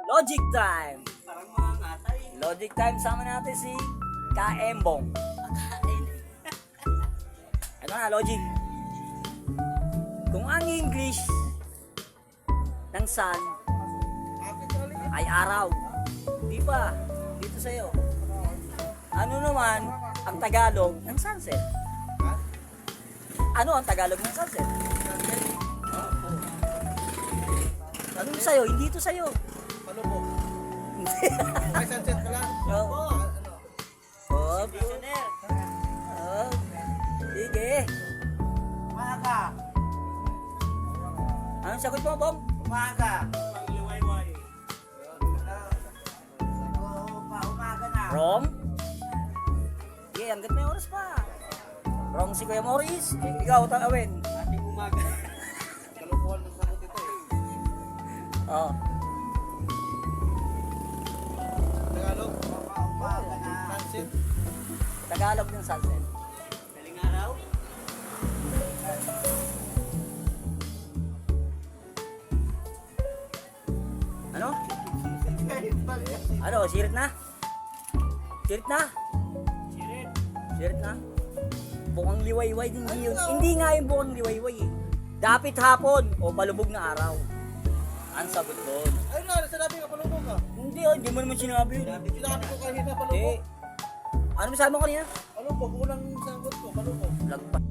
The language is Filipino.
Logic time. Parang mga ngatay. Logic time, sama natin si Kaembong. Ito na, logic. Kung ang English ng sun ay araw, di ba? Dito sa'yo. Ano naman ang Tagalog ng sunset? Ano ang Tagalog ng sunset? Ano sa'yo? Hindi ito sa'yo. Palubog. Ay, sunset pala. Oo. Oh, Visioner. oh. Sige. Umaga. Anong sagot mo, Bong? Umaga. Pangliwayway. Umaga na. Wrong? Sige, hanggat may oras pa. Wrong si Kuya Morris. Ikaw, Awin. Ating umaga. Kalukuhan ng sagot ito eh. Oh. Tagalog. Umaga na. Sunset. Tagalog ng sunset. Galing araw. Ano? Ano? Sirit na? Sirit na? Sirit. Sirit na? Bukang liwayway din yun. Hindi nga yung bukang liwayway eh. Dapit hapon o palubog na araw. Ang sagot doon. Ayun na, sinabi ka palubog ka. Hindi oh, hindi mo naman sinabi yun. Sinabi ko kanina Hindi. palubog. Ano masabi mo kanina? Palubog, unang sagot ko, palubog. Lagpas.